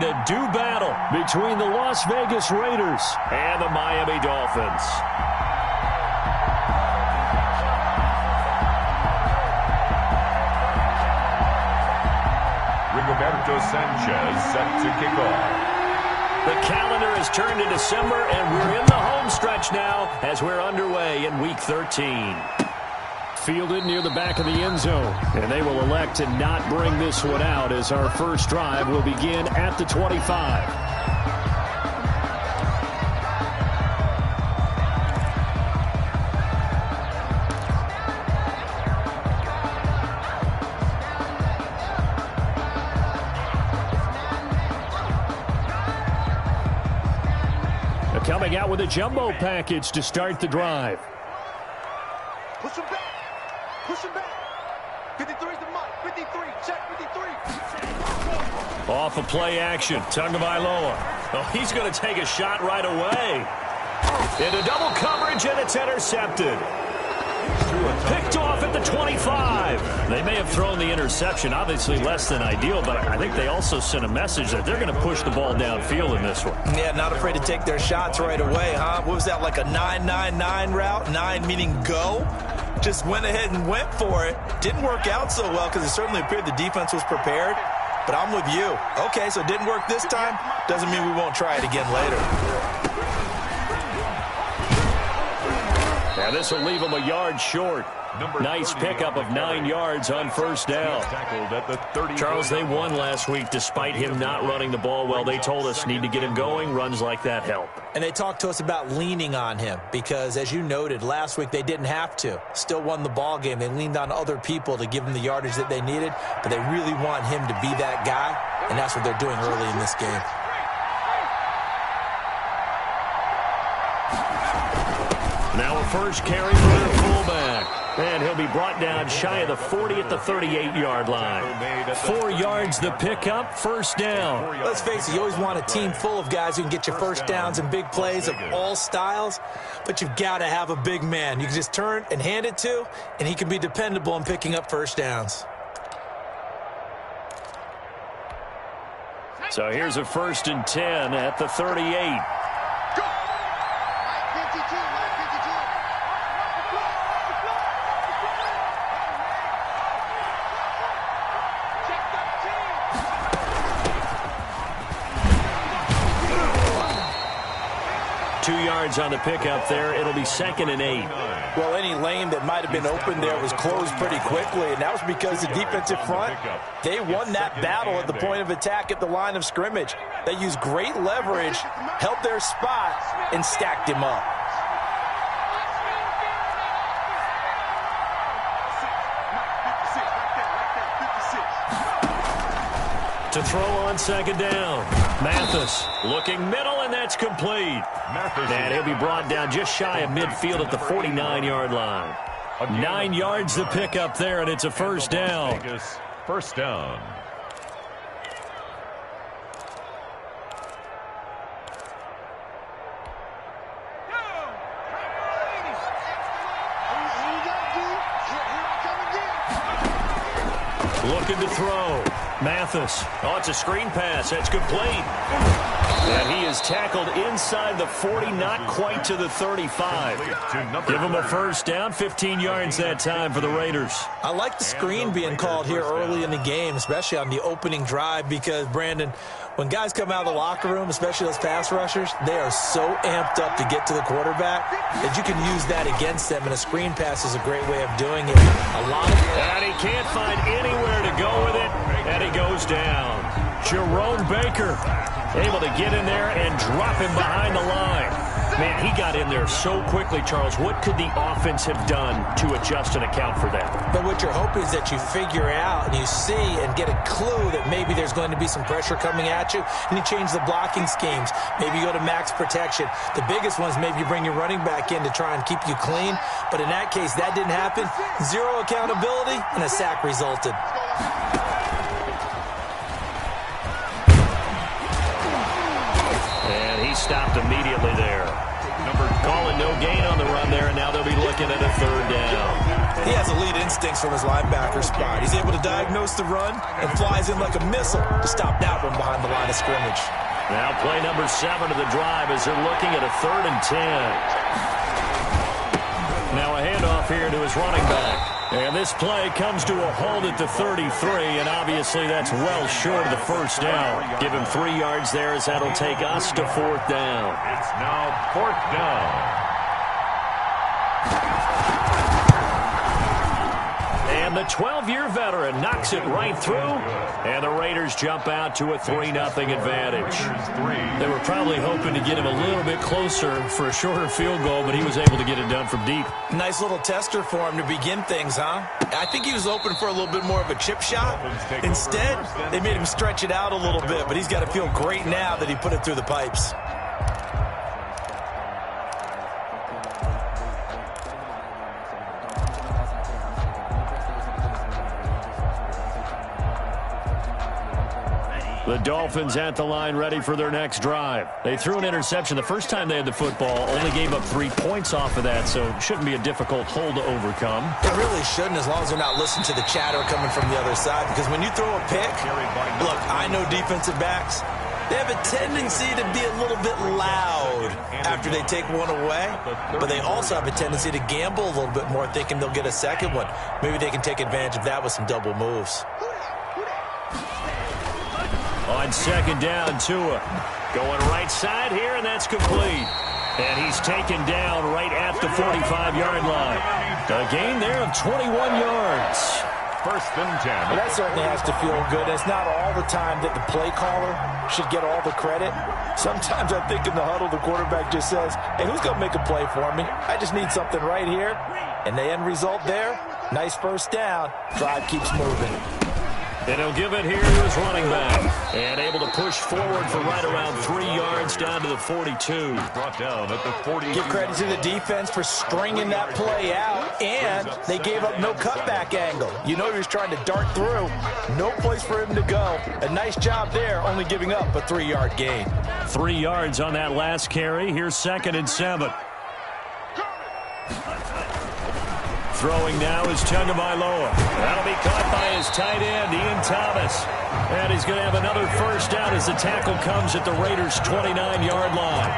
to do battle between the Las Vegas Raiders and the Miami Dolphins. Rigoberto Sanchez set to kick off. The calendar has turned to December, and we're in the home stretch now as we're underway in Week 13. Fielded near the back of the end zone, and they will elect to not bring this one out as our first drive will begin at the 25. Coming out with a jumbo package to start the drive. Push him back. Push him back. 53's the mark. 53. Check 53. Off of play action. Tagovailoa. Oh, he's going to take a shot right away. Into double coverage, and it's intercepted. Picked off at the 25. They may have thrown the interception, obviously less than ideal, but I think they also sent a message that they're going to push the ball downfield in this one. Yeah, not afraid to take their shots right away, huh? What was that, like a 9-9-9 route? 9 meaning go? Just went ahead and went for it. Didn't work out so well because it certainly appeared the defense was prepared, but I'm with you. Okay, so it didn't work this time. Doesn't mean we won't try it again later. Now this will leave them a yard short. Nice pickup of 9 yards on first down. Charles, they won last week despite him not running the ball well. They told us need to get him going. Runs like that help. And they talked to us about leaning on him because, as you noted, last week they didn't have to. Still won the ball game. They leaned on other people to give them the yardage that they needed, but they really want him to be that guy, and that's what they're doing early in this game. Now a first carry for their fullback. And he'll be brought down shy of the 40 at the 38-yard line. 4 yards the pickup, first down. Let's face it, you always want a team full of guys who can get you first downs and big plays of all styles, but you've got to have a big man you can just turn and hand it to, and he can be dependable in picking up first downs. So here's a 1st and 10 at the 38. 2 yards on the pickup there. It'll be 2nd and 8. Well, any lane that might have been open there was closed pretty quickly, and that was because the defensive front, they won that battle at the point of attack at the line of scrimmage. They used great leverage, held their spot, and stacked him up. To throw on 2nd down. Mathis looking middle, and that's complete. And he'll be brought down just shy of midfield at the 49-yard line. 9 yards to pick up there, and it's a first down. First down. Looking to throw. Mathis. Oh, it's a screen pass. That's complete. And he is tackled inside the 40, not quite to the 35. Give him a first down, 15 yards that time for the Raiders. I like the screen being called here early in the game, especially on the opening drive, because, Brandon, when guys come out of the locker room, especially those pass rushers, they are so amped up to get to the quarterback that you can use that against them, and a screen pass is a great way of doing it. And he can't find anywhere to go with it, and he goes down. Jerome Baker able to get in there and drop him behind the line. Man, he got in there so quickly, Charles. What could the offense have done to adjust and account for that? But what you're hoping is that you figure out and you see and get a clue that maybe there's going to be some pressure coming at you, and you change the blocking schemes. Maybe you go to max protection. The biggest one is maybe you bring your running back in to try and keep you clean. But in that case, that didn't happen. Zero accountability, and a sack resulted. And he stopped immediately there. Calling no gain on the run there, and now they'll be looking at a third down. He has elite instincts from his linebacker spot. He's able to diagnose the run and flies in like a missile to stop that one behind the line of scrimmage. Now play number 7 of the drive as they're looking at a 3rd and 10. Now a handoff here to his running back. And this play comes to a halt at the 33, and obviously that's well short of the first down. Give him 3 yards there as that'll take us to 4th down. It's now 4th down. And the 12-year veteran knocks it right through, and the Raiders jump out to a 3-0 advantage. They were probably hoping to get him a little bit closer for a shorter field goal, but he was able to get it done from deep. Nice little tester for him to begin things, huh? I think he was open for a little bit more of a chip shot. Instead, they made him stretch it out a little bit, but he's got to feel great now that he put it through the pipes. The Dolphins at the line ready for their next drive. They threw an interception the first time they had the football, only gave up 3 points off of that, so it shouldn't be a difficult hole to overcome. It really shouldn't, as long as they're not listening to the chatter coming from the other side, because when you throw a pick, look, I know defensive backs, they have a tendency to be a little bit loud after they take one away, but they also have a tendency to gamble a little bit more, thinking they'll get a second one. Maybe they can take advantage of that with some double moves. On 2nd down, Tua going right side here, and that's complete. And he's taken down right at the 45-yard line. A gain there of 21 yards. 1st and 10. Well, that certainly has to feel good. It's not all the time that the play caller should get all the credit. Sometimes I think in the huddle, the quarterback just says, hey, who's going to make a play for me? I just need something right here. And the end result there, nice 1st down. Drive keeps moving. And he'll give it here to his running back. And able to push forward for right around 3 yards down to the 42. Brought down at the 40. Give credit to the defense for stringing that play out, and they gave up no cutback angle. You know he was trying to dart through. No place for him to go. A nice job there, only giving up a 3-yard gain. 3 yards on that last carry. Here's 2nd and 7. Throwing now is Tagovailoa. That'll be caught by his tight end, Ian Thomas. And he's going to have another 1st down as the tackle comes at the Raiders' 29-yard line.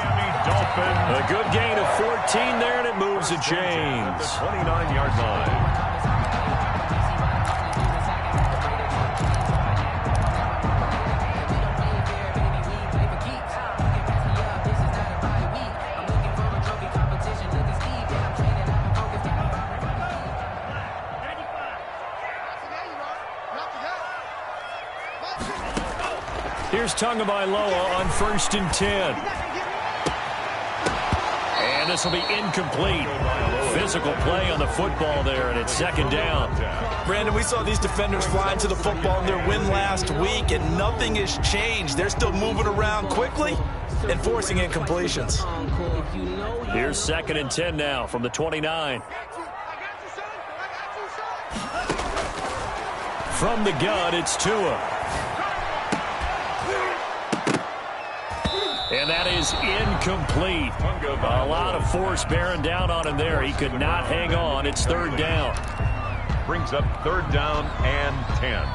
A good gain of 14 there, and it moves the chains. The 29-yard line. Here's Tagovailoa on 1st and 10. And this will be incomplete. Physical play on the football there, and it's 2nd down. Brandon, we saw these defenders fly into the football in their win last week, and nothing has changed. They're still moving around quickly and forcing incompletions. Here's 2nd and 10 now from the 29. From the gun, it's Tua. And that is incomplete. A lot of force bearing down on him there. He could not hang on. It's 3rd down. Brings up 3rd down and 10.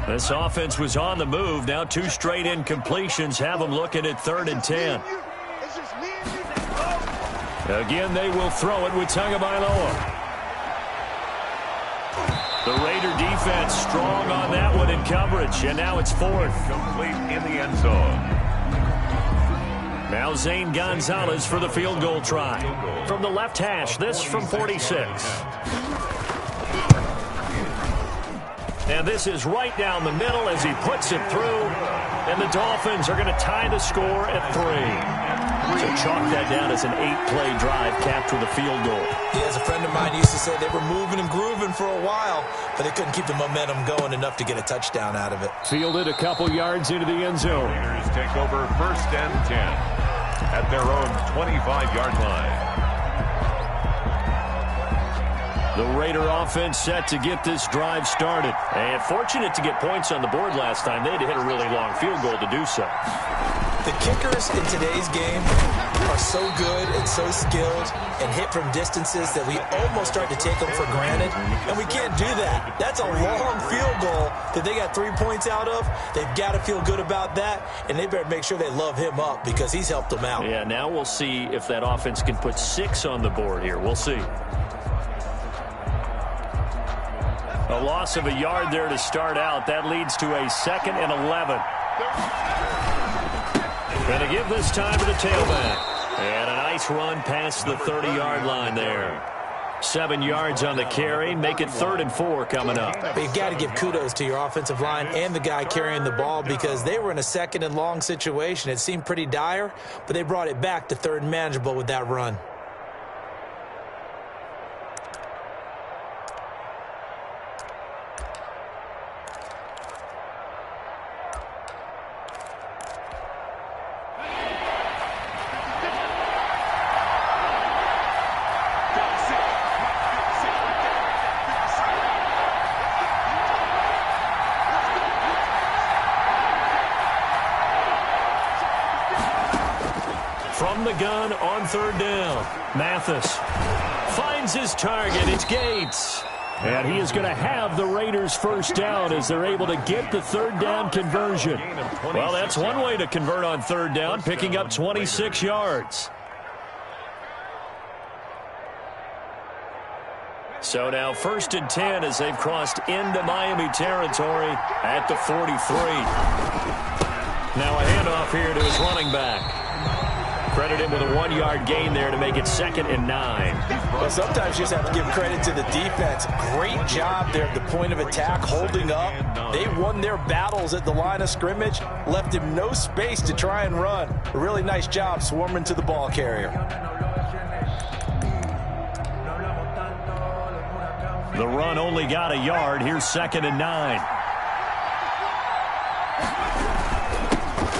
This offense was on the move. Now 2 straight incompletions have them looking at 3rd and 10. Again, they will throw it with Tagovailoa. The Raider defense strong on that one in coverage, and now it's 4th. Complete in the end zone. Now Zane Gonzalez for the field goal try. From the left hash, this from 46. And this is right down the middle as he puts it through. And the Dolphins are going to tie the score at 3. So chalk that down as an 8-play drive capped with a field goal. Yeah, as a friend of mine used to say, they were moving and grooving for a while, but they couldn't keep the momentum going enough to get a touchdown out of it. Fielded a couple yards into the end zone. Raiders take over 1st and 10 at their own 25-yard line. The Raider offense set to get this drive started. And fortunate to get points on the board last time. They had to hit a really long field goal to do so. The kickers in today's game are so good and so skilled and hit from distances that we almost start to take them for granted, and we can't do that. That's a long field goal that they got 3 points out of. They've got to feel good about that, and they better make sure they love him up because he's helped them out. Yeah, now we'll see if that offense can put 6 on the board here. We'll see. A loss of a yard there to start out. That leads to a 2nd and 11. Going to give this time to the tailback. And a nice run past the 30-yard line there. 7 yards on the carry. Make it 3rd and 4 coming up. But you've got to give kudos to your offensive line and the guy carrying the ball because they were in a 2nd and long situation. It seemed pretty dire, but they brought it back to 3rd and manageable with that run. From the gun on 3rd down. Mathis finds his target. It's Gates. And he is going to have the Raiders first down as they're able to get the 3rd down conversion. Well, that's one way to convert on 3rd down, picking up 26 yards. So now 1st and 10 as they've crossed into Miami territory at the 43. Now a handoff here to his running back. Credit him with a 1-yard gain there to make it 2nd and 9. Well, sometimes you just have to give credit to the defense. Great job there at the point of attack, holding up. They won their battles at the line of scrimmage, left him no space to try and run. A really nice job swarming to the ball carrier. The run only got a yard. Here's 2nd and 9.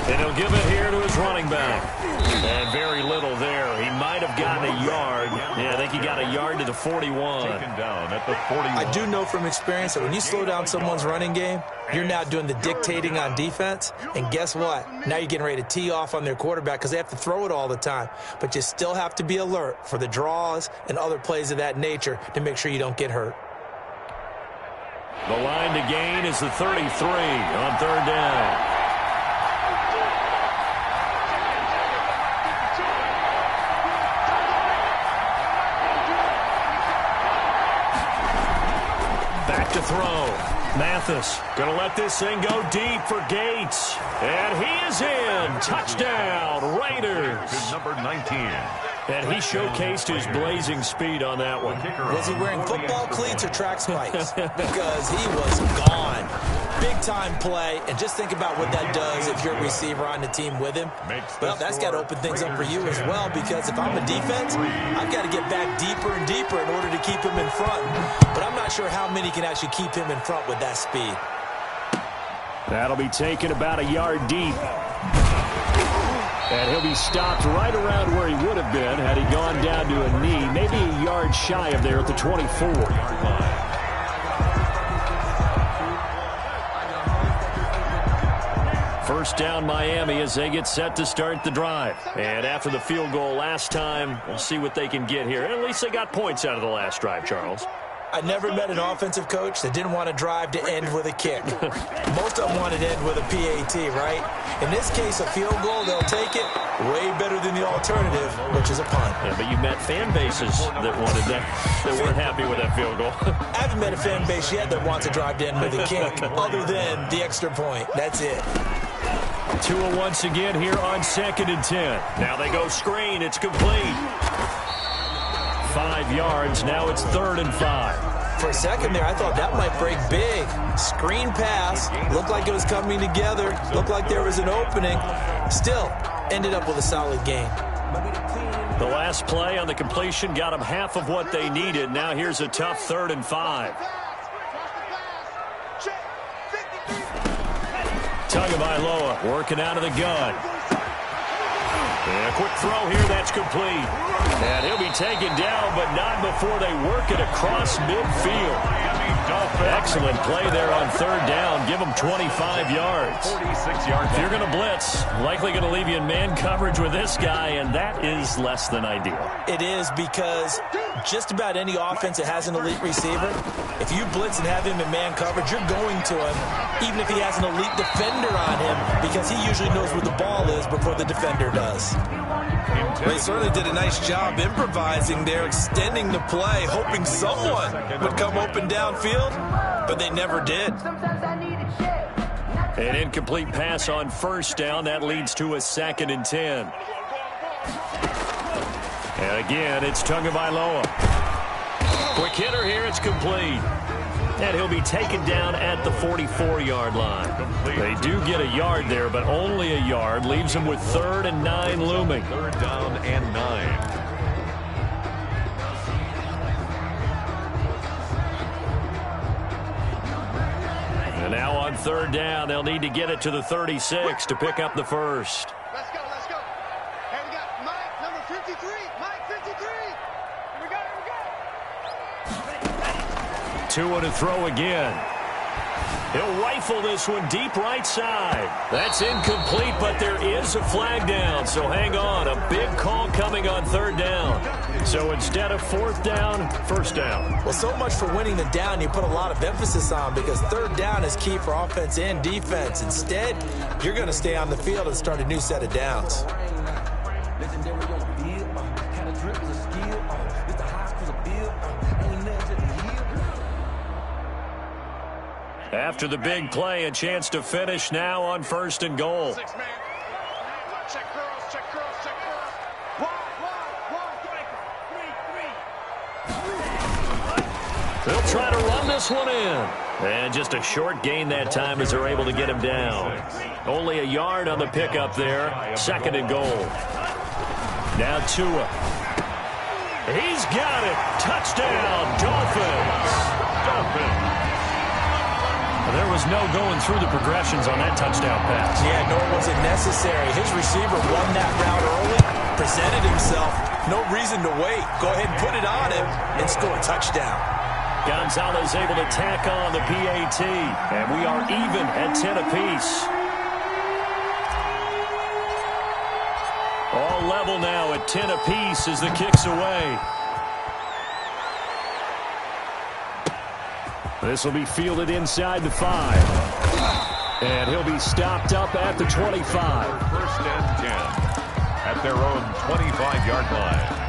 And he'll give it here to his running back. And very little there. He might have gotten a yard. Yeah, I think he got a yard to the 41. Taken down at the 41. I do know from experience that when you slow down someone's running game, you're now doing the dictating on defense. And guess what? Now you're getting ready to tee off on their quarterback because they have to throw it all the time. But you still have to be alert for the draws and other plays of that nature to make sure you don't get hurt. The line to gain is the 33 on 3rd down. To throw. Mathis going to let this thing go deep for Gates. And he is in. Touchdown, Raiders. Good number 19. And he showcased his blazing speed on that one. Was he wearing football cleats or track spikes? Because he was gone. Big-time play, and just think about what that does if you're a receiver on the team with him. Well, that's got to open things up for you as well, because if I'm a defense, I've got to get back deeper and deeper in order to keep him in front. But I'm not sure how many can actually keep him in front with that speed. That'll be taken about a yard deep. And he'll be stopped right around where he would have been had he gone down to a knee, maybe a yard shy of there at the 24-yard line. First down Miami as they get set to start the drive. And after the field goal last time, we'll see what they can get here. And at least they got points out of the last drive, Charles. I never met an offensive coach that didn't want to drive to end with a kick. Most of them wanted to end with a PAT, right? In this case, a field goal, they'll take it way better than the alternative, which is a punt. Yeah, but you met fan bases that wanted that, that weren't happy with that field goal. I haven't met a fan base yet that wants to drive to end with a kick, other than the extra point. That's it. Tua once again here on 2nd and 10. Now they go screen. It's complete. 5 yards. Now it's 3rd and 5. For a second there, I thought that might break big. Screen pass. Looked like it was coming together. Looked like there was an opening. Still, ended up with a solid gain. The last play on the completion got them half of what they needed. Now here's a tough 3rd and 5. Tagovailoa working out of the gun. And a quick throw here, that's complete. And he'll be taken down, but not before they work it across midfield. Excellent play there on third down. Give them 25 yards. 46 yards. If you're going to blitz, likely going to leave you in man coverage with this guy, and that is less than ideal. It is, because just about any offense that has an elite receiver, if you blitz and have him in man coverage, you're going to him, even if he has an elite defender on him, because he usually knows where the ball is before the defender does. They certainly did a nice job improvising there, extending the play, hoping someone would come open downfield, but they never did. An incomplete pass on first down. That leads to a 2nd and 10. And again, it's Tagovailoa. Quick hitter here. It's complete. And he'll be taken down at the 44-yard line. They do get a yard there, but only a yard. Leaves them with 3rd and 9 looming. 3rd down and 9. And now on 3rd down, they'll need to get it to the 36 to pick up the first. Let's go, let's go. Hey, we got Mike, number 53. Mike, 53. Here we go, here we go. Tua to throw again. He'll rifle this one deep right side. That's incomplete, but there is a flag down, so hang on. A big call coming on 3rd down. So instead of 4th down, 1st down. Well, so much for winning the down you put a lot of emphasis on, because 3rd down is key for offense and defense. Instead, you're going to stay on the field and start a new set of downs. After the big play, a chance to finish now on 1st and goal. 6 man. Check curls, check curls, check curls. Wide. They'll try to run this one in. And just a short gain that time as they're able to get him down. Only a yard on the pickup there. 2nd and goal. Now Tua. He's got it. Touchdown, Dolphins. There was no going through the progressions on that touchdown pass. Yeah, nor was it necessary. His receiver won that route early, presented himself. No reason to wait. Go ahead and put it on him and score a touchdown. Gonzalez able to tack on the PAT, and we are even at 10 apiece. All level now at 10 apiece as the kick's away. This will be fielded inside the 5. And he'll be stopped up at the 25. 1st and 10 at their own 25-yard line.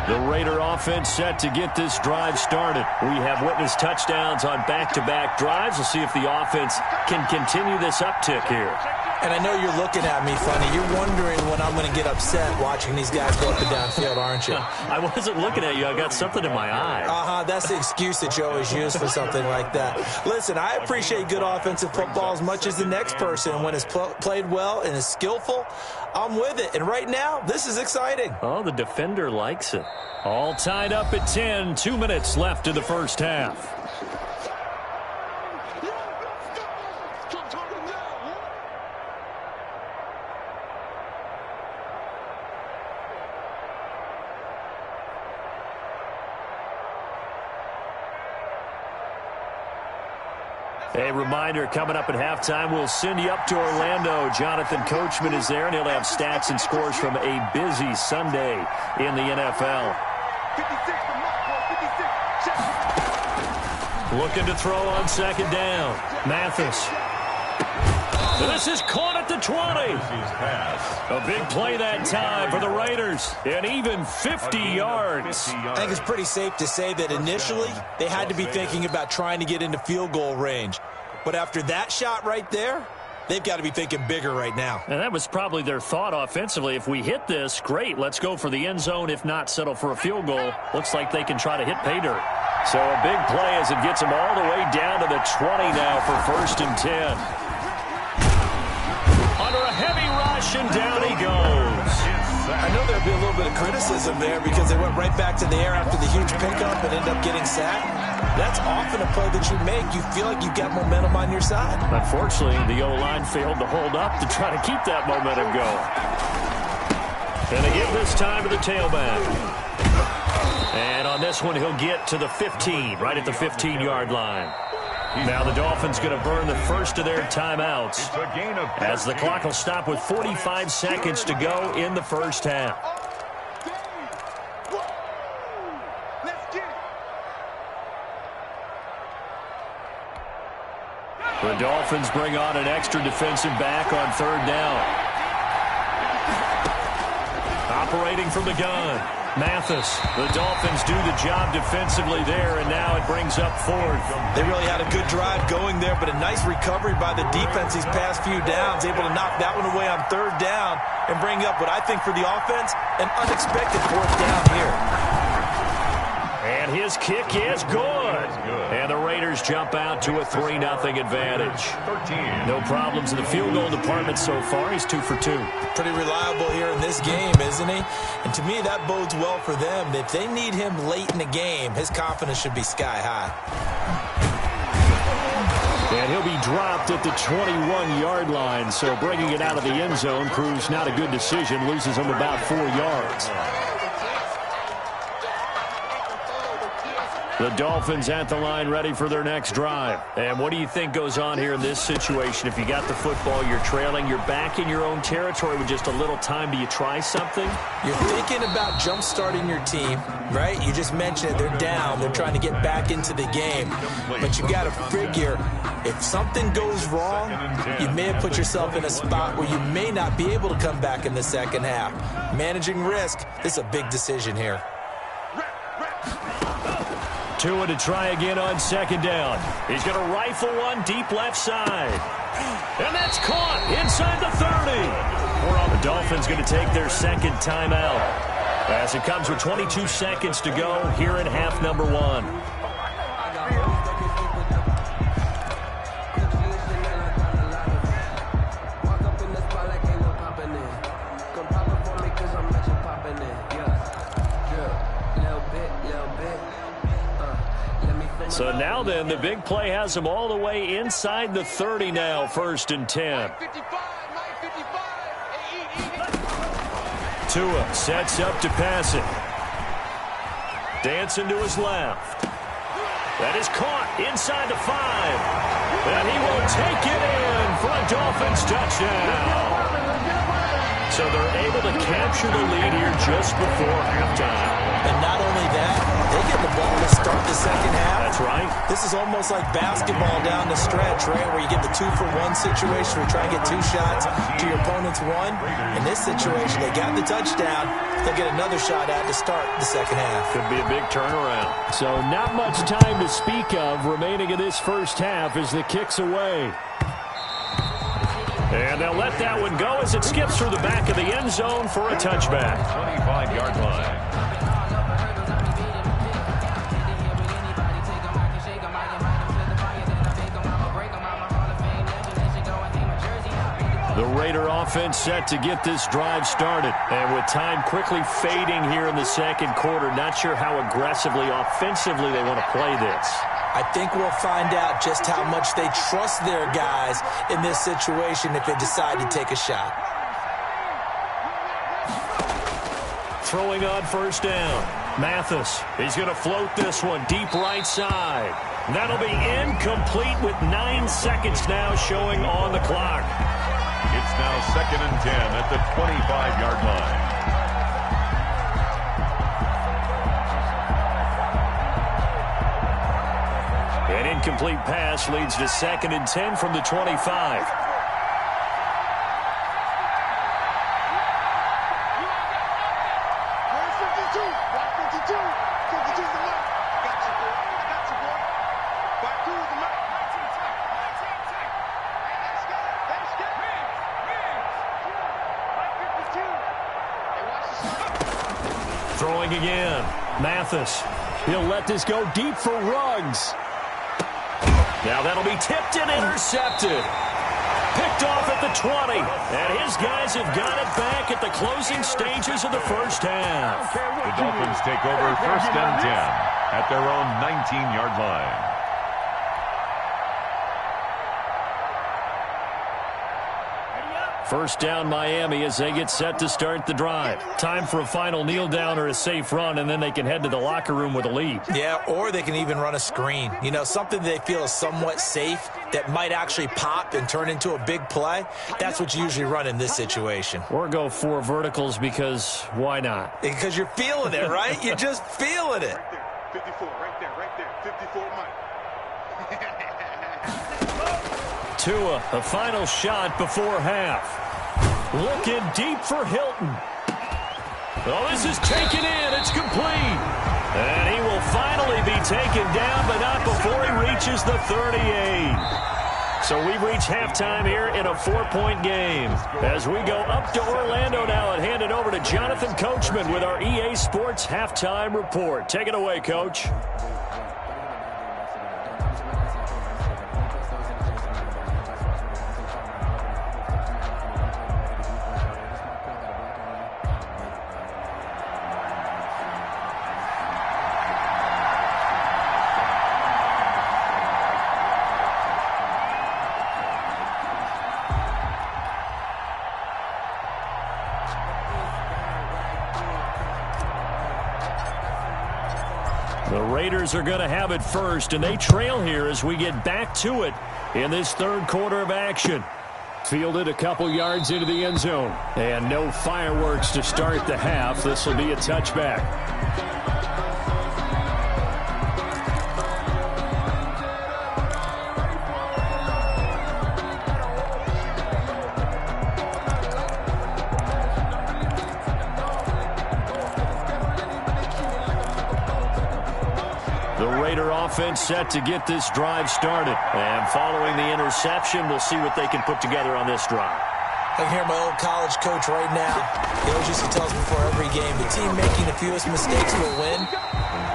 The Raider offense set to get this drive started. We have witnessed touchdowns on back-to-back drives. We'll see if the offense can continue this uptick here. And I know you're looking at me funny. You're wondering when I'm going to get upset watching these guys go up and downfield, aren't you? I wasn't looking at you. I got something in my eye. That's the excuse that you always use for something like that. Listen, I appreciate good offensive football as much as the next person. When it's played well and is skillful, I'm with it. And right now, this is exciting. Oh, the defender likes it. All tied up at 10. 2 minutes left in the first half. A reminder, coming up at halftime, we'll send you up to Orlando. Jonathan Coachman is there, and he'll have stats and scores from a busy Sunday in the NFL. 56 for Mike, 56. Looking to throw on 2nd down. Mathis. This is caught at the 20. A big play that time for the Raiders. And even 50 yards. I think it's pretty safe to say that initially they had to be thinking about trying to get into field goal range. But after that shot right there, they've got to be thinking bigger right now. And that was probably their thought offensively. If we hit this, great. Let's go for the end zone. If not, settle for a field goal. Looks like they can try to hit pay dirt. So a big play as it gets them all the way down to the 20 now for 1st and 10. Under a heavy rush, and down he goes. I know they're be a little bit of criticism there because they went right back to the air after the huge pickup and ended up getting sacked. That's often a play that you make. You feel like you've got momentum on your side. Unfortunately, the O-line failed to hold up to try to keep that momentum going. And they give this time to the tailback. And on this one, he'll get to the 15, right at the 15-yard line. Now the Dolphins going to burn the first of their timeouts as the clock will stop with 45 seconds to go in the first half. The Dolphins bring on an extra defensive back on third down. Operating from the gun. Mathis. The Dolphins do the job defensively there, and now it brings up fourth. They really had a good drive going there, but a nice recovery by the defense these past few downs, able to knock that one away on third down and bring up what I think for the offense, an unexpected fourth down here. And his kick is good. And the Raiders jump out to a 3-0 advantage. No problems in the field goal department so far. He's 2 for 2. Pretty reliable here in this game, isn't he? And to me, that bodes well for them. If they need him late in the game, his confidence should be sky high. And he'll be dropped at the 21-yard line. So bringing it out of the end zone proves not a good decision. Loses him about 4 yards. The Dolphins at the line ready for their next drive. And what do you think goes on here in this situation? If you got the football, you're trailing, you're back in your own territory with just a little time. Do you try something? You're thinking about jump-starting your team, right? You just mentioned it. They're down. They're trying to get back into the game. But you got to figure, if something goes wrong, you may have put yourself in a spot where you may not be able to come back in the second half. Managing risk, this is a big decision here. Tua to try again on second down. He's going to rifle one deep left side. And that's caught inside the 30. The Dolphins going to take their second timeout as it comes with 22 seconds to go here in half number 1. So now then, the big play has them all the way inside the 30 now, 1st and 10. Tua sets up to pass it. Dancing to his left. That is caught inside the 5. And he will take it in for a Dolphins touchdown. So they're able to capture the lead here just before halftime. And not only that, they get the ball to start the second half. That's right. This is almost like basketball down the stretch, right, where you get the 2-for-1 situation where you try and get 2 shots to your opponent's 1. In this situation, they got the touchdown. They'll get another shot at to start the second half. Could be a big turnaround. So not much time to speak of remaining in this first half as the kick's away. And they'll let that one go as it skips through the back of the end zone for a touchback. 25-yard line. The Raider offense set to get this drive started. And with time quickly fading here in the second quarter, not sure how aggressively, offensively they want to play this. I think we'll find out just how much they trust their guys in this situation if they decide to take a shot. Throwing on first down. Mathis, he's going to float this one deep right side. That'll be incomplete with 9 seconds now showing on the clock. It's now 2nd and 10 at the 25-yard line. An incomplete pass leads to 2nd and 10 from the 25. Throwing again. Mathis. He'll let this go deep for Ruggs. Now that'll be tipped and intercepted. Picked picked off at the 20. And his guys have got it back at the closing stages of the first half. The Dolphins take over first and 10 at their own 19-yard line. First down Miami as they get set to start the drive. Time for a final kneel down or a safe run, and then they can head to the locker room with a lead. Yeah, or they can even run a screen. You know, something they feel is somewhat safe that might actually pop and turn into a big play. That's what you usually run in this situation. Or go 4 verticals because why not? Because you're feeling it, right? You're just feeling it. 54, right there. 54, Mike. Tua, a final shot before half. Looking deep for Hilton. Oh, this is taken in. It's complete. And he will finally be taken down, but not before he reaches the 38. So we've reached halftime here in a 4-point game. As we go up to Orlando now and hand it over to Jonathan Coachman with our EA Sports Halftime Report. Take it away, Coach. The Raiders are going to have it first, and they trail here as we get back to it in this third quarter of action. Fielded a couple yards into the end zone, and no fireworks to start the half. This will be a touchback. Offense set to get this drive started. And following the interception, we'll see what they can put together on this drive. I can hear my old college coach right now. He always used to tell us before every game, the team making the fewest mistakes will win.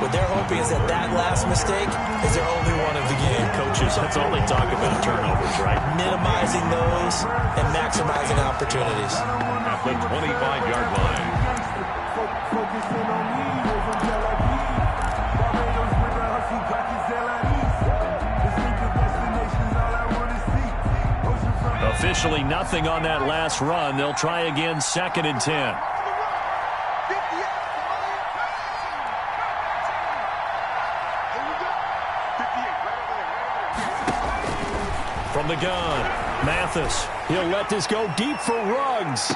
What they're hoping is that that last mistake is their only one of the game. Coaches, that's all they talk about, turnovers, right? Minimizing those and maximizing opportunities. At the 25-yard line. Officially nothing on that last run. They'll try again, 2nd and 10. From the gun, Mathis. He'll let this go deep for Ruggs.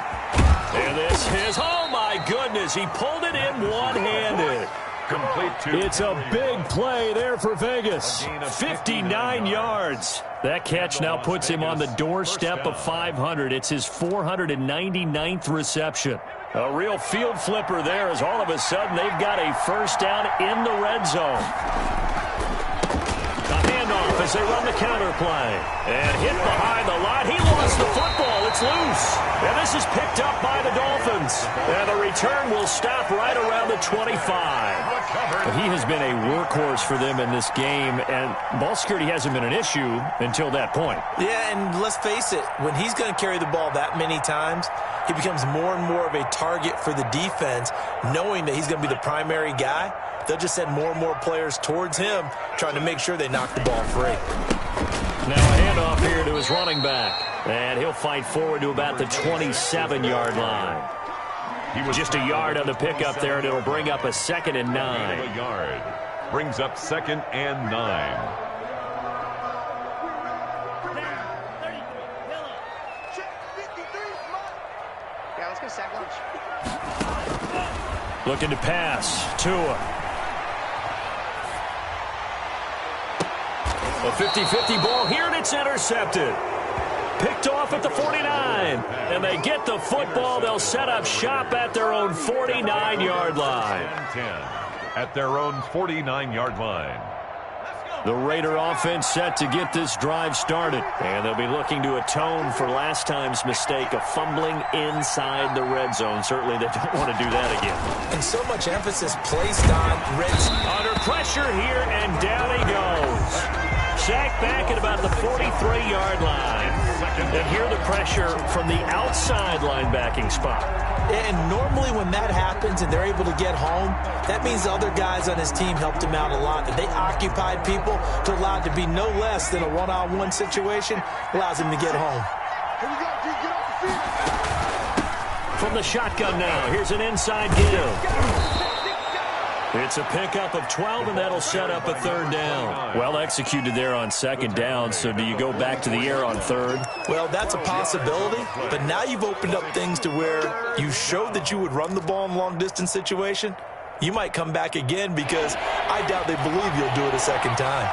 And this is, oh my goodness, he pulled it in one-handed. Complete to It's a big play there for Vegas. 59 yards. That catch now puts him on the doorstep of 500. It's his 499th reception. A real field flipper there as all of a sudden they've got a first down in the red zone. A handoff as they run the counter play. And hit behind the line. He lost the football. It's loose. And this is picked up by the Dolphins. And the return will stop right around the 25. He has been a workhorse for them in this game, and ball security hasn't been an issue until that point. Yeah, and let's face it, when he's going to carry the ball that many times, he becomes more and more of a target for the defense, knowing that he's going to be the primary guy. They'll just send more and more players towards him, trying to make sure they knock the ball free. Now a handoff here to his running back, and he'll fight forward to about the 27-yard line. He was just a yard on the pickup there, and it'll bring up a 2nd and 9. A yard. Brings up 2nd and 9. Yeah, let's go sack lunch. Looking to pass. Tua. A 50-50 ball here, and it's intercepted. Picked off at the 49, and they get the football. They'll set up shop at their own 49-yard line. 10 at their own 49-yard line. The Raider offense set to get this drive started, and they'll be looking to atone for last time's mistake of fumbling inside the red zone. Certainly they don't want to do that again. And so much emphasis placed on red zone. Under pressure here, and down he goes. Sacked back at about the 43-yard line. And here the pressure from the outside linebacking spot. And normally when that happens and they're able to get home, that means the other guys on his team helped him out a lot. That they occupied people to allow it to be no less than a one-on-one situation, allows him to get home. Here we go, G. Get off the field. From the shotgun now, here's an inside give. It's a pickup of 12, and that'll set up a third down. Well executed there on second down, so do you go back to the air on third? Well, that's a possibility, but now you've opened up things to where you showed that you would run the ball in long-distance situation. You might come back again because I doubt they believe you'll do it a second time.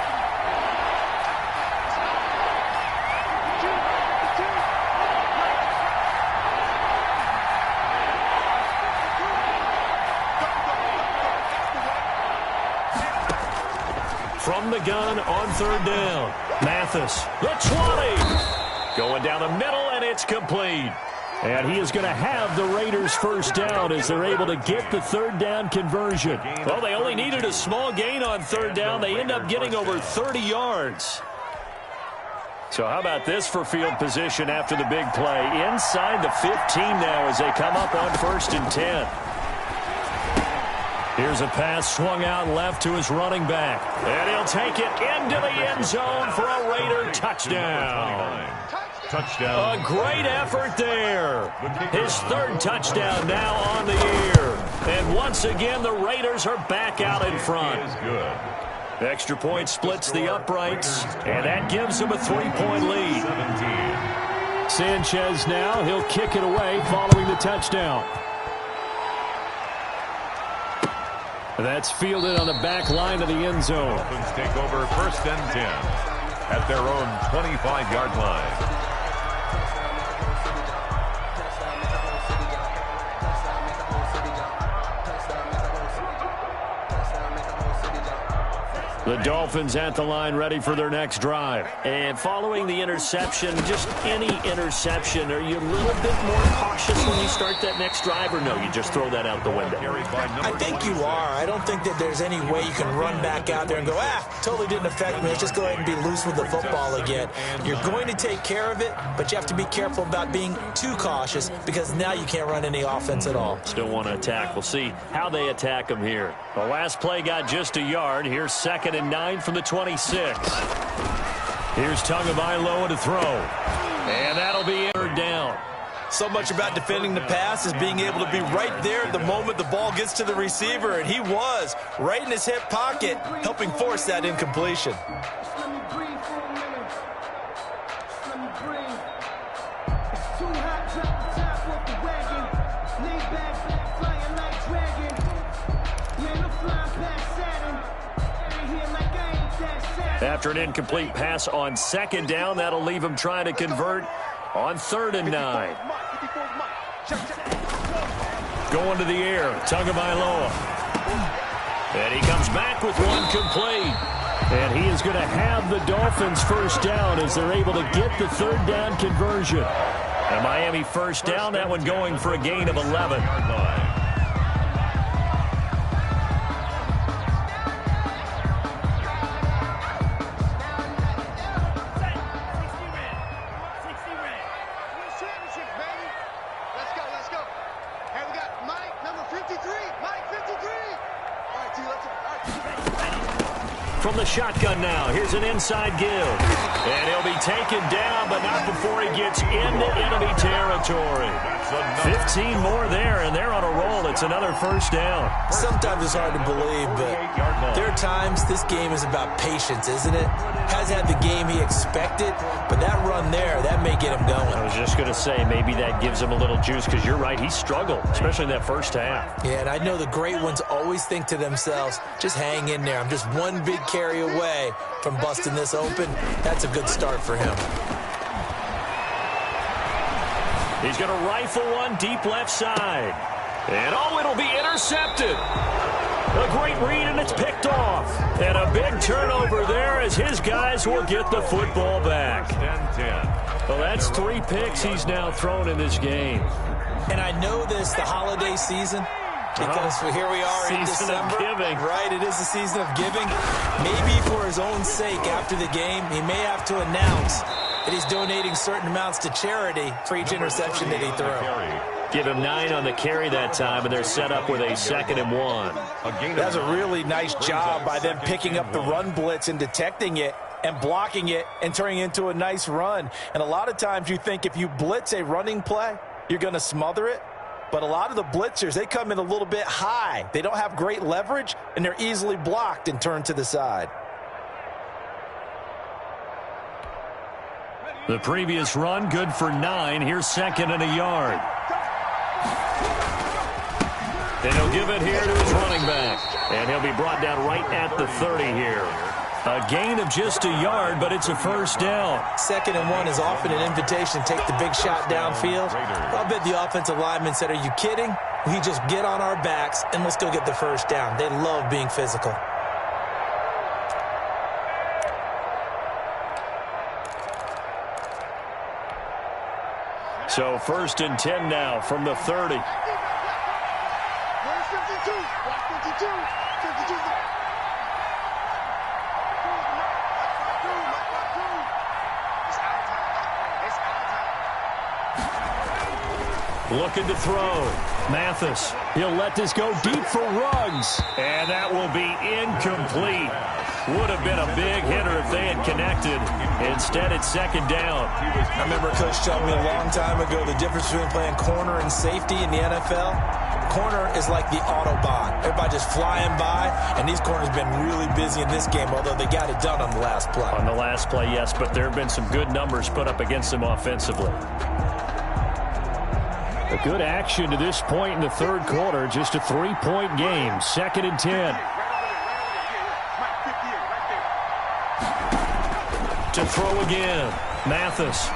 From the gun on third down. Mathis, the 20. Going down the middle, and it's complete. And he is going to have the Raiders first down as they're able to get the third down conversion. Well, they only needed a small gain on third down. They end up getting over 30 yards. So how about this for field position after the big play? Inside the 15 now as they come up on 1st and 10. Here's a pass swung out left to his running back. And he'll take it into the end zone for a Raider touchdown. Touchdown. A great effort there. His third touchdown now on the year. And once again, the Raiders are back out in front. Good. The extra point splits the uprights, and that gives them a 3-point lead. 17. Sanchez now, he'll kick it away following the touchdown. That's fielded on the back line of the end zone. Dolphins take over 1st and 10 at their own 25-yard line. The Dolphins at the line ready for their next drive. And following the interception, just any interception, are you a little bit more cautious when you start that next drive, or no, you just throw that out the window? I think you are. I don't think that there's any way you can run back out there and go, totally didn't affect me. Let's just go ahead and be loose with the football again. You're going to take care of it, but you have to be careful about being too cautious because now you can't run any offense at all. Still want to attack. We'll see how they attack them here. The last play got just a yard. Here's 2nd and 9 from the 26. Here's Tagovailoa to throw. And that'll be third down. So much about defending the pass is being able to be right there at the moment the ball gets to the receiver, and he was right in his hip pocket, helping force that incompletion. After an incomplete pass on 2nd down, that'll leave him trying to convert on 3rd and 9. Going to the air, Tagovailoa. And he comes back with one complete. And he is going to have the Dolphins first down as they're able to get the third down conversion. And Miami first down, that one going for a gain of 11. From the shotgun now, here's an inside give. And he'll be taken down, but not before he gets into enemy territory. 15 more there, and they're on a roll. It's another first down. Sometimes it's hard to believe, but there are times this game is about patience, isn't it? Has had the game he expected, but that run there, that may get him going. I was just going to say, maybe that gives him a little juice, because you're right, he struggled, especially in that first half. Yeah, and I know the great ones always think to themselves, just hang in there. I'm just one big carry away from busting this open. That's a good start for him. He's going to rifle one deep left side. And it'll be intercepted. A great read, and it's picked off. And a big turnover there as his guys will get the football back. Well, that's 3 picks he's now thrown in this game. And I know this, the holiday season, because here we are in December. Season of giving. Right, it is the season of giving. Maybe for his own sake after the game, he may have to announce and he's donating certain amounts to charity for each interception that he threw. Give him 9 on the carry that time, and they're set up with a 2nd and 1. That's a really nice job by them picking up the run blitz and detecting it and blocking it and turning it into a nice run. And a lot of times you think if you blitz a running play, you're going to smother it. But a lot of the blitzers, they come in a little bit high. They don't have great leverage, and they're easily blocked and turned to the side. The previous run, good for 9. Here's 2nd and a yard. And he'll give it here to his running back. And he'll be brought down right at the 30 here. A gain of just a yard, but it's a 1st down. 2nd and 1 is often an invitation to take the big shot downfield. I'll bet the offensive lineman said, are you kidding? We just get on our backs and let's go get the 1st down. They love being physical. So 1st and 10 now from the 30. Where's 52? 52. 52. Looking to throw. Mathis. He'll let this go deep for Ruggs. And that will be incomplete. Would have been a big hitter if they had connected. Instead, it's 2nd down. I remember Coach telling me a long time ago the difference between playing corner and safety in the NFL. Corner is like the Autobahn. Everybody just flying by, and these corners have been really busy in this game, although they got it done on the last play. On the last play, yes, but there have been some good numbers put up against them offensively. A good action to this point in the 3rd quarter. Just a 3-point game. 2nd and 10. To throw again. Mathis.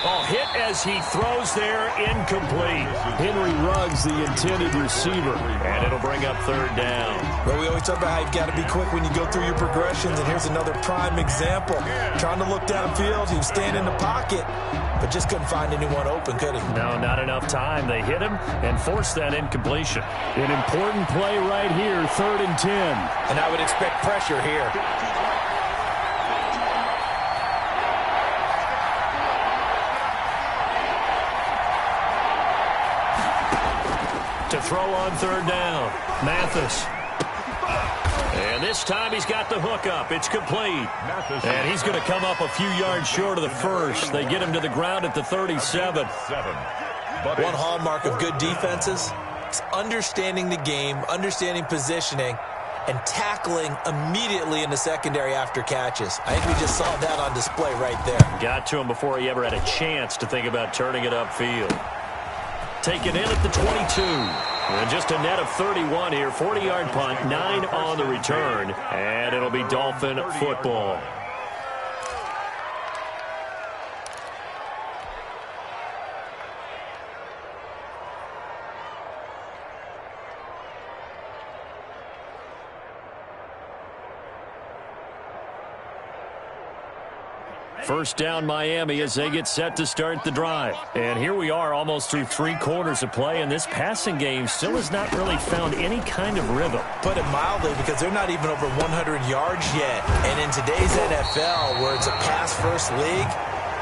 Oh, hit as he throws there. Incomplete. Henry Ruggs, the intended receiver. And it'll bring up 3rd down. Well, we always talk about how you've got to be quick when you go through your progressions, and here's another prime example. Trying to look downfield, he was staying in the pocket, but just couldn't find anyone open, could he? No, not enough time. They hit him and forced that incompletion. An important play right here, 3rd and 10. And I would expect pressure here. To throw on 3rd down. Mathis. And this time he's got the hook up. It's complete. And he's going to come up a few yards short of the 1st. They get him to the ground at the 37. One hallmark of good defenses is understanding the game, understanding positioning, and tackling immediately in the secondary after catches. I think we just saw that on display right there. Got to him before he ever had a chance to think about turning it upfield. Taken in at the 22. And just a net of 31 here. 40-yard punt, 9 on the return. And it'll be Dolphin football. First down Miami as they get set to start the drive. And here we are almost through 3 quarters of play, and this passing game still has not really found any kind of rhythm. Put it mildly, because they're not even over 100 yards yet. And in today's NFL, where it's a pass-first league,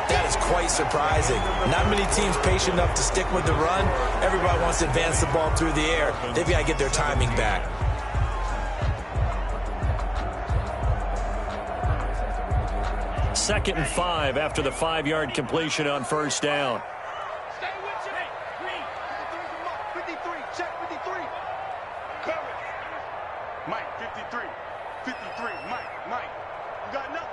that is quite surprising. Not many teams patient enough to stick with the run. Everybody wants to advance the ball through the air. They've got to get their timing back. Second and 5 after the 5-yard completion on first down. Stay with you. 53, check 53. Cover. Mike, 53. 53, Mike. You got nothing.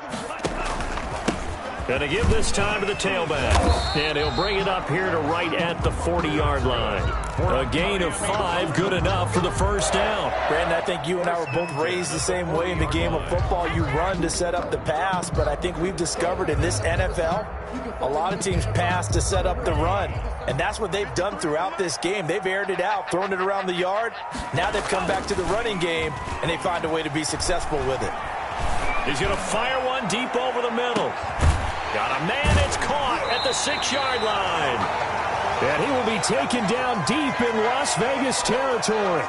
Going to give this time to the tailback. And he'll bring it up here to right at the 40-yard line. A gain of 5, good enough for the first down. Brandon, I think you and I were both raised the same way in the game of football. You run to set up the pass, but I think we've discovered in this NFL, a lot of teams pass to set up the run. And that's what they've done throughout this game. They've aired it out, thrown it around the yard. Now they've come back to the running game, and they find a way to be successful with it. He's going to fire one deep over the middle. Got a man, it's caught at the 6-yard line. And he will be taken down deep in Las Vegas territory.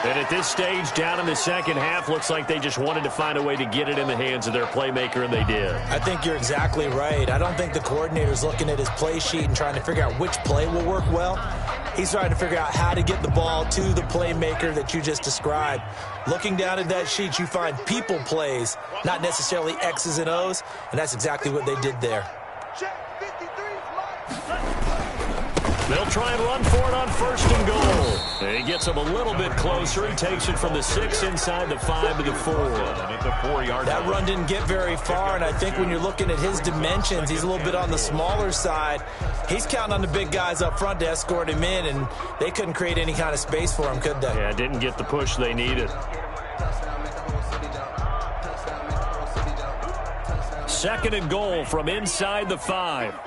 And at this stage, down in the second half, looks like they just wanted to find a way to get it in the hands of their playmaker, and they did. I think you're exactly right. I don't think the coordinator's looking at his play sheet and trying to figure out which play will work well. He's trying to figure out how to get the ball to the playmaker that you just described. Looking down at that sheet, you find people plays, not necessarily X's and O's, and that's exactly what they did there. They'll try and run for it on 1st and goal. And he gets him a little bit closer. He takes it from the 6 inside the 5 to the 4. At the 4-yard That line. run didn't get very far, and I think when you're looking at his dimensions, he's a little bit on the smaller side. He's counting on the big guys up front to escort him in, and they couldn't create any kind of space for him, could they? Yeah, didn't get the push they needed. 2nd and goal from inside the 5.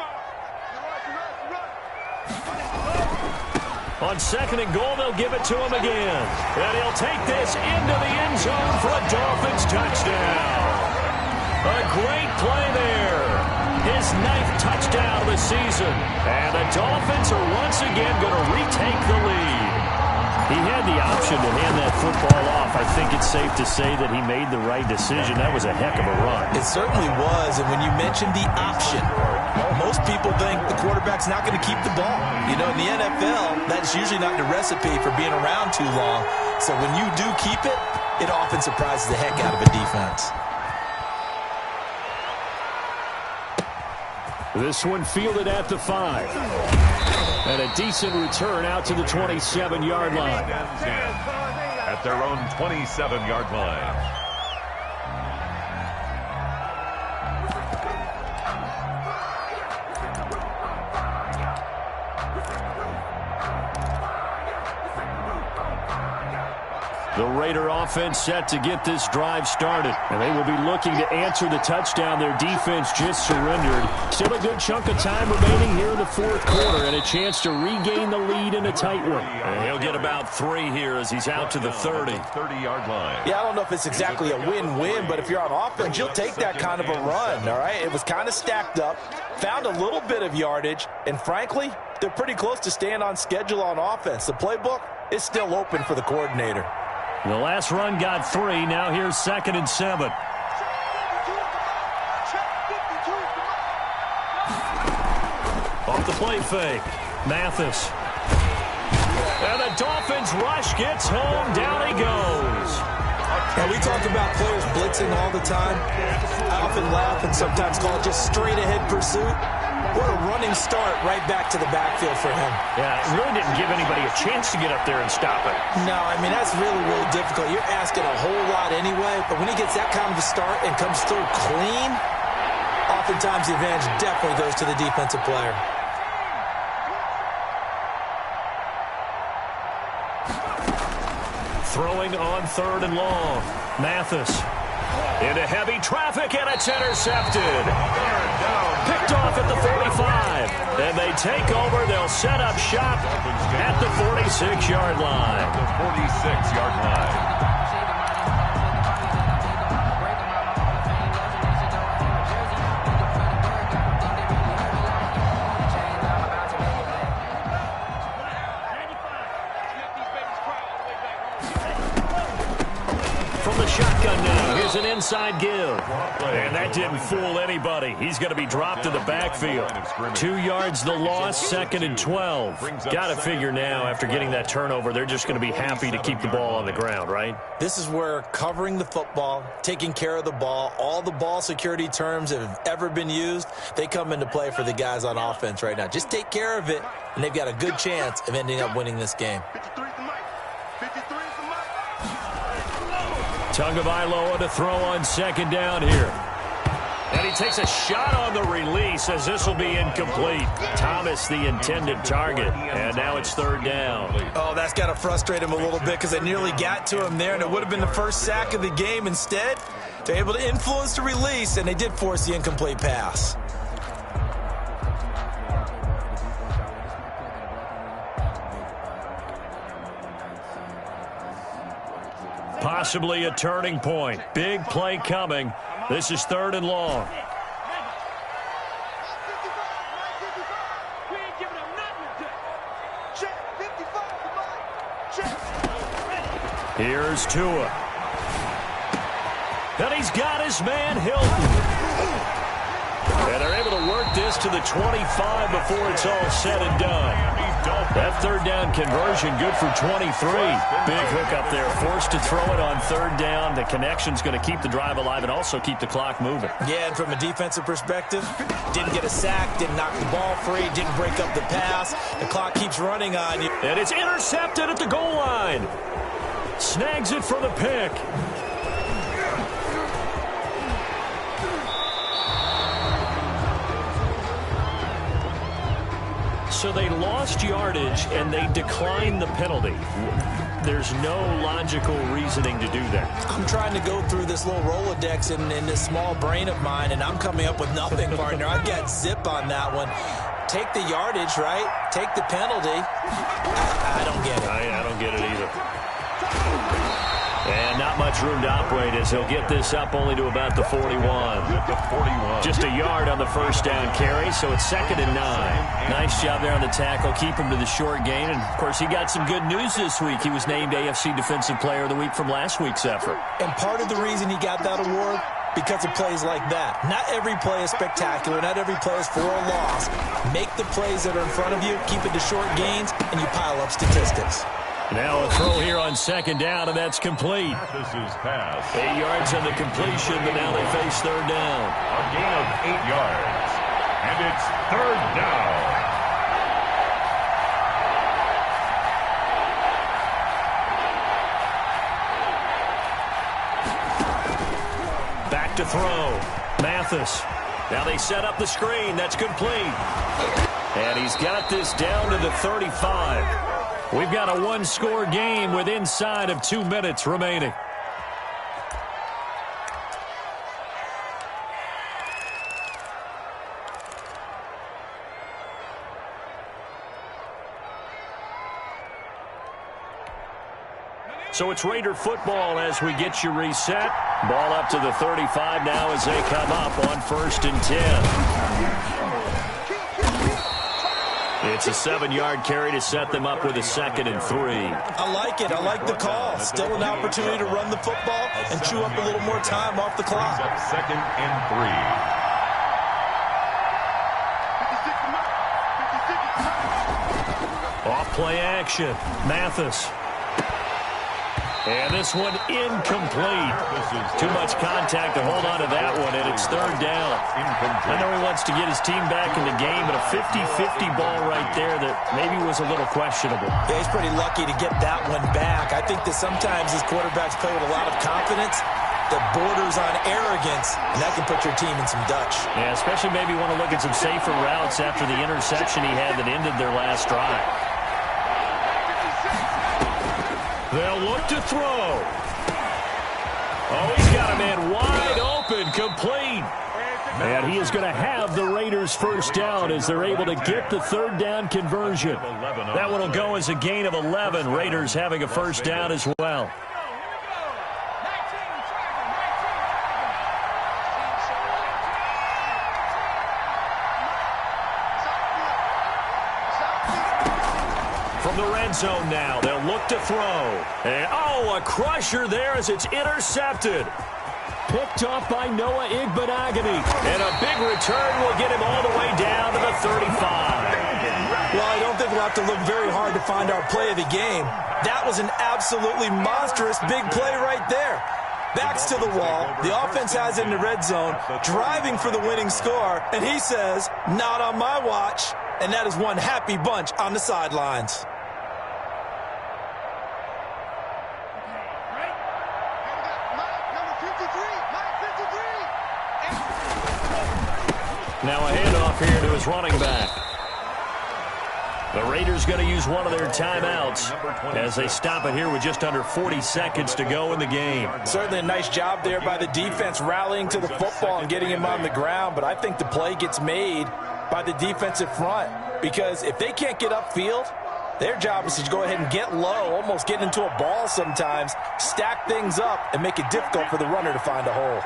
On 2nd and goal, they'll give it to him again. And he'll take this into the end zone for a Dolphins touchdown. A great play there. His 9th touchdown of the season. And the Dolphins are once again going to retake the lead. He had the option to hand that football off. I think it's safe to say that he made the right decision. That was a heck of a run. It certainly was, and when you mentioned the option, most people think the quarterback's not going to keep the ball. You know, in the NFL, that's usually not the recipe for being around too long. So when you do keep it, it often surprises the heck out of a defense. This one fielded at the 5. And a decent return out to the 27-yard line. At their own 27-yard line. The Raider offense set to get this drive started. And they will be looking to answer the touchdown their defense just surrendered. Still a good chunk of time remaining here in the 4th quarter and a chance to regain the lead in a tight one. And he'll get about 3 here as he's out to the 30. 30-yard line. Yeah, I don't know if it's exactly a win-win, but if you're on offense, you'll take that kind of a run, all right? It was kind of stacked up, found a little bit of yardage, and frankly, they're pretty close to staying on schedule on offense. The playbook is still open for the coordinator. The last run got 3. Now here's 2nd and 7. Off the play fake. Mathis. And the Dolphins rush gets home. Down he goes. Now, we talk about players blitzing all the time. I often laugh and sometimes call it just straight-ahead pursuit. What a running start right back to the backfield for him. Yeah, it really didn't give anybody a chance to get up there and stop it. No, I mean, that's really, really difficult. You're asking a whole lot anyway, but when he gets that kind of a start and comes through clean, oftentimes the advantage definitely goes to the defensive player. Throwing on 3rd and long. Mathis. Into heavy traffic, and it's intercepted. Picked off at the 45. And they take over. They'll set up shop at the 46-yard line. The 46-yard line. From the shotgun now, here's an inside give. And that didn't fool anybody. He's going to be dropped in the backfield. 2 yards the loss, 2nd and 12. Got to figure now, after getting that turnover, they're just going to be happy to keep the ball on the ground, right? This is where covering the football, taking care of the ball, all the ball security terms that have ever been used, they come into play for the guys on offense right now. Just take care of it, and they've got a good chance of ending up winning this game. Tagovailoa to throw on 2nd down here. And he takes a shot on the release as this will be incomplete. Thomas the intended target. And now it's 3rd down. Oh, that's got to frustrate him a little bit because they nearly got to him there, and it would have been the first sack of the game. Instead, they're able to influence the release, and they did force the incomplete pass. Possibly a turning point. Big play coming. This is 3rd and long. Here's Tua. And he's got his man Hilton. And they're able to work this to the 25 before it's all said and done. That third down conversion good for 23. Big hook up there. Forced to throw it on third down. The connection's going to keep the drive alive and also keep the clock moving. Yeah, and from a defensive perspective, didn't get a sack, didn't knock the ball free, didn't break up the pass. The clock keeps running on you. And it's intercepted at the goal line. Snags it for the pick. So they lost yardage, and they declined the penalty. There's no logical reasoning to do that. I'm trying to go through this little Rolodex in this small brain of mine, and I'm coming up with nothing, partner. I've got zip on that one. Take the yardage, right? Take the penalty. I don't get it. I don't get it either. And not much room to operate as he'll get this up only to about the 41. Just a yard on the first down carry, so it's 2nd and 9. Nice job there on the tackle. Keep him to the short gain. And, of course, he got some good news this week. He was named AFC Defensive Player of the Week from last week's effort. And part of the reason he got that award, because of plays like that. Not every play is spectacular. Not every play is for a loss. Make the plays that are in front of you, keep it to short gains, and you pile up statistics. Now a throw here on 2nd down, and that's complete. This is pass. 8 yards on the completion, but now they face third down. A gain of 8 yards. And it's 3rd down. Back to throw. Mathis. Now they set up the screen. That's complete. And he's got this down to the 35. We've got a one-score game with inside of 2 minutes remaining. So it's Raider football as we get you reset. Ball up to the 35 now as they come up on 1st and 10. It's a 7-yard carry to set them up with a 2nd and 3. I like it. I like the call. Still an opportunity to run the football and chew up a little more time off the clock. 2nd and 3. Off play action. Mathis. And this one incomplete. Too much contact to hold on to that one, and it's 3rd down. I know he wants to get his team back in the game, but a 50-50 ball right there that maybe was a little questionable. Yeah, he's pretty lucky to get that one back. I think that sometimes his quarterbacks play with a lot of confidence that borders on arrogance, and that can put your team in some Dutch. Yeah, especially maybe want to look at some safer routes after the interception he had that ended their last drive. They'll look to throw. Oh, he's got a man wide open, complete. And he is going to have the Raiders' first down as they're able to get the 3rd down conversion. That one will go as a gain of 11. Raiders having a first down as well. From the red zone now, they'll look to throw. And, a crusher there as it's intercepted. Picked off by Noah Igbenogany. And a big return will get him all the way down to the 35. Well, I don't think we'll have to look very hard to find our play of the game. That was an absolutely monstrous big play right there. Backs to the wall. The offense has it in the red zone, driving for the winning score. And he says, not on my watch. And that is one happy bunch on the sidelines. Now a handoff here to his running back. The Raiders going to use one of their timeouts as they stop it here with just under 40 seconds to go in the game. Certainly a nice job there by the defense rallying to the football and getting him on the ground, but I think the play gets made by the defensive front because if they can't get upfield, their job is to go ahead and get low, almost get into a ball sometimes, stack things up, and make it difficult for the runner to find a hole.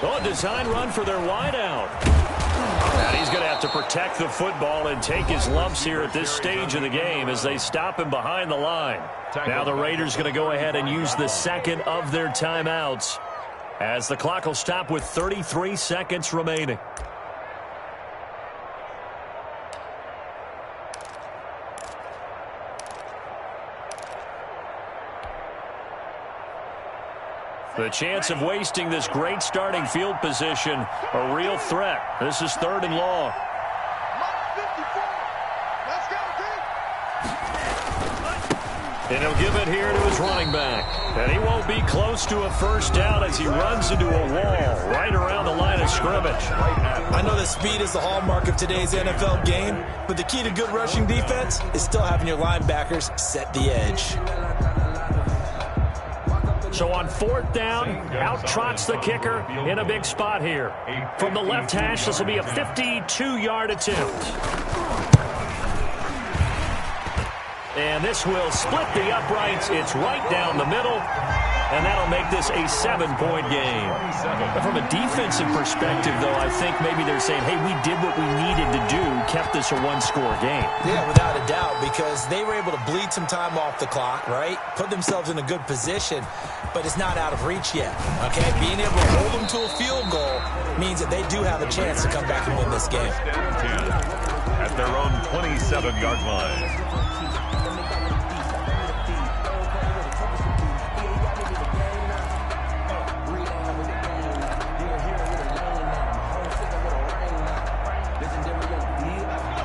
Oh, design run for their wideout. And he's going to have to protect the football and take his lumps here at this stage of the game as they stop him behind the line. Now the Raiders going to go ahead and use the second of their timeouts as the clock will stop with 33 seconds remaining. The chance of wasting this great starting field position, a real threat. This is 3rd and long. And he'll give it here to his running back. And he won't be close to a first down as he runs into a wall right around the line of scrimmage. I know that speed is the hallmark of today's NFL game, but the key to good rushing defense is still having your linebackers set the edge. So on 4th down, out trots the kicker in a big spot here. From the left hash, this will be a 52-yard attempt. And this will split the uprights. It's right down the middle, and that'll make this a 7-point game. But from a defensive perspective, though, I think maybe they're saying, hey, we did what we needed to do, kept this a 1-score game. Yeah, without a doubt, because they were able to bleed some time off the clock, right? Put themselves in a good position, but it's not out of reach yet, okay? Being able to hold them to a field goal means that they do have a chance to come back and win this game. At their own 27-yard line.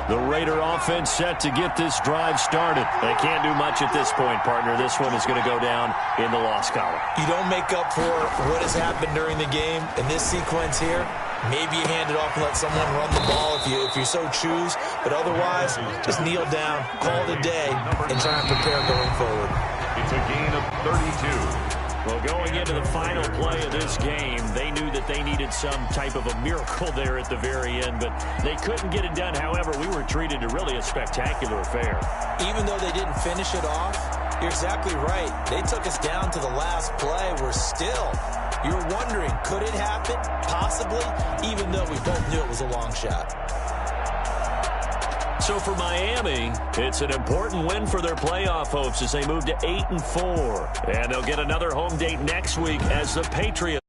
The Raider offense set to get this drive started. They can't do much at this point, partner. This one is going to go down in the loss column. You don't make up for what has happened during the game in this sequence here. Maybe you hand it off and let someone run the ball if you so choose. But otherwise, just kneel down, call it a day, and try and prepare going forward. It's a gain of 32. Well, going into the final play of this game, they knew that they needed some type of a miracle there at the very end, but they couldn't get it done. However, we were treated to really a spectacular affair. Even though they didn't finish it off, you're exactly right. They took us down to the last play. You're wondering, could it happen? Possibly, even though we both knew it was a long shot. So for Miami, it's an important win for their playoff hopes as they move to 8-4. And they'll get another home date next week as the Patriots.